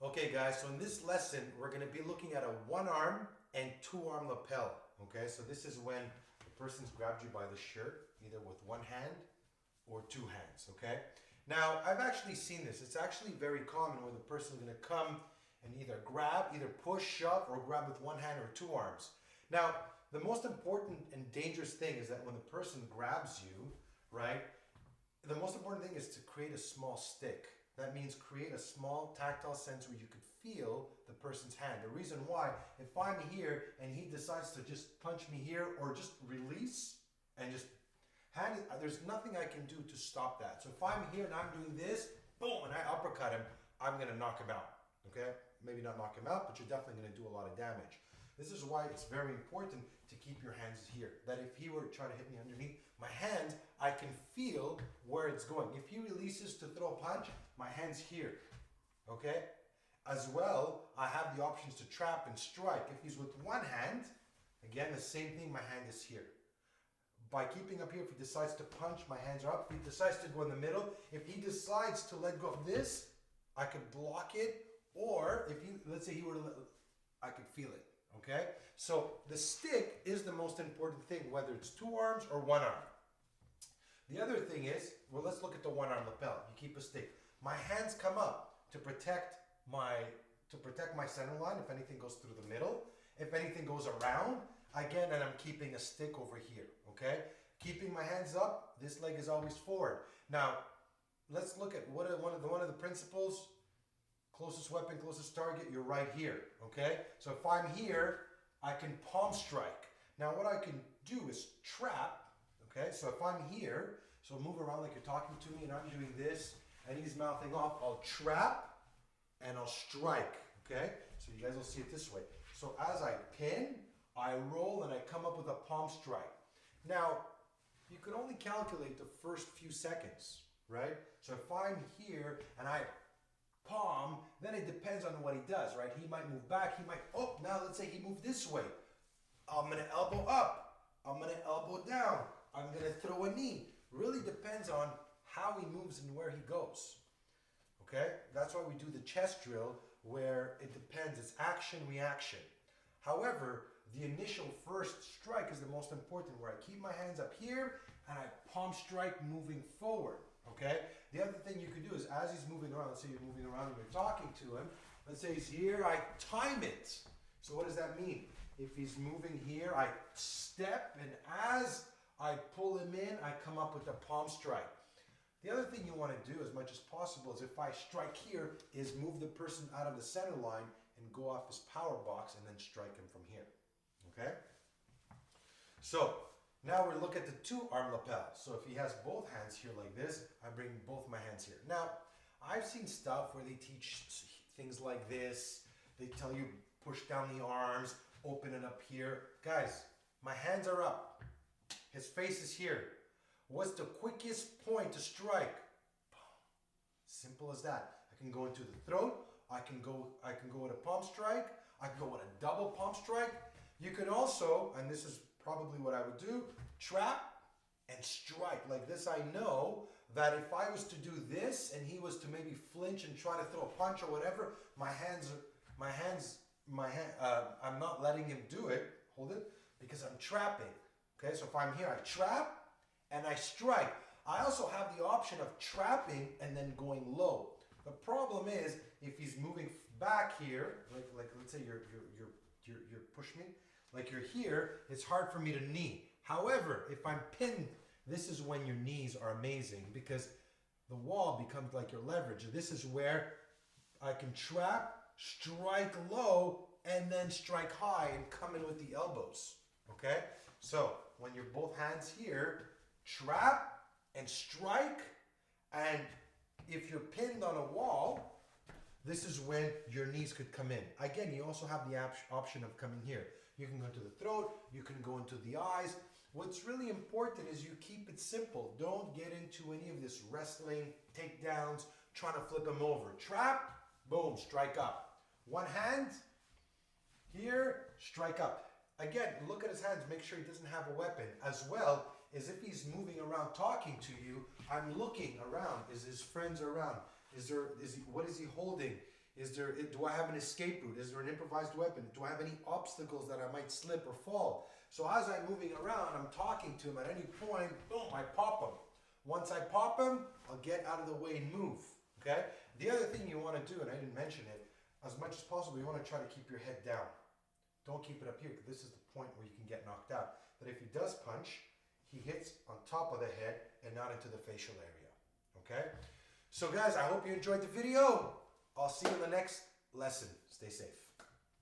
Okay, guys, so in this lesson, we're going to be looking at a one arm and two arm lapel. Okay, so this is when the person's grabbed you by the shirt, either with one hand or two hands. Okay, now I've actually seen this. It's actually very common where the person's going to come and either push, shove, or grab with one hand or two arms. Now, the most important and dangerous thing is that when the person grabs you, right, the most important thing is to create a small stick. That means create a small tactile sense where you can feel the person's hand. The reason why, if I'm here and he decides to just punch me here or just release and just hand it, there's nothing I can do to stop that. So if I'm here and I'm doing this, boom, and I uppercut him, I'm going to knock him out. Okay? Maybe not knock him out, but you're definitely going to do a lot of damage. This is why it's very important to keep your hands here. That if he were to try to hit me underneath, my hands, I can feel where it's going. If he releases to throw a punch, my hand's here. Okay? As well, I have the options to trap and strike. If he's with one hand, again, the same thing, my hand is here. By keeping up here, if he decides to punch, my hands are up. If he decides to go in the middle, if he decides to let go of this, I could block it. Or if he, let's say he were to, I could feel it. Okay? So the stick is the most important thing, whether it's two arms or one arm. The other thing is, well, let's look at the one arm lapel. You keep a stick. My hands come up to protect my center line if anything goes through the middle. If anything goes around, again, and I'm keeping a stick over here. Okay? Keeping my hands up, this leg is always forward. Now, let's look at one of the principles. Closest weapon, closest target, you're right here, okay? So if I'm here, I can palm strike. Now what I can do is trap, okay? So if I'm here, so move around like you're talking to me and I'm doing this and he's mouthing off, I'll trap and I'll strike, okay? So you guys will see it this way. So as I pin, I roll and I come up with a palm strike. Now, you can only calculate the first few seconds, right? So if I'm here and I palm, then it depends on what he does, right? He might move back, he might, oh, now let's say he moved this way. I'm gonna elbow up, I'm gonna elbow down, I'm gonna throw a knee. Really depends on how he moves and where he goes, okay? That's why we do the chest drill where it depends, it's action, reaction. However, the initial first strike is the most important, where I keep my hands up here and I palm strike moving forward. Okay? The other thing you can do is as he's moving around, let's say you're moving around and you're talking to him, let's say he's here, I time it. So what does that mean? If he's moving here, I step, and as I pull him in, I come up with a palm strike. The other thing you want to do as much as possible is if I strike here, is move the person out of the center line and go off his power box and then strike him from here. Okay? So, now we look at the two arm lapel. So if he has both hands here like this, I bring both my hands here. Now, I've seen stuff where they teach things like this. They tell you push down the arms, open it up here. Guys, my hands are up. His face is here. What's the quickest point to strike? Simple as that. I can go into the throat. I can go with a palm strike. I can go with a double palm strike. You can also, and this is probably what I would do, trap and strike. Like this, I know that if I was to do this and he was to maybe flinch and try to throw a punch or whatever, I'm not letting him do it, hold it, because I'm trapping. Okay, so if I'm here, I trap and I strike. I also have the option of trapping and then going low. The problem is if he's moving back here, like let's say you're push me, like you're here, it's hard for me to knee. However, if I'm pinned, this is when your knees are amazing because the wall becomes like your leverage. This is where I can trap, strike low, and then strike high and come in with the elbows. Okay? So when you're both hands here, trap and strike, and if you're pinned on a wall, this is when your knees could come in. Again, you also have the option of coming here. You can go into the throat, you can go into the eyes. What's really important is you keep it simple. Don't get into any of this wrestling, takedowns, trying to flip him over. Trap, boom, strike up. One hand, here, strike up. Again, look at his hands, make sure he doesn't have a weapon. As well as if he's moving around talking to you, I'm looking around. Is his friends around? What is he holding? Do I have an escape route? Is there an improvised weapon? Do I have any obstacles that I might slip or fall? So as I'm moving around, I'm talking to him. At any point, boom, I pop him. Once I pop him, I'll get out of the way and move. Okay? The other thing you want to do, and I didn't mention it, as much as possible, you want to try to keep your head down. Don't keep it up here, because this is the point where you can get knocked out. That if he does punch, he hits on top of the head and not into the facial area. Okay? So guys, I hope you enjoyed the video. I'll see you in the next lesson. Stay safe.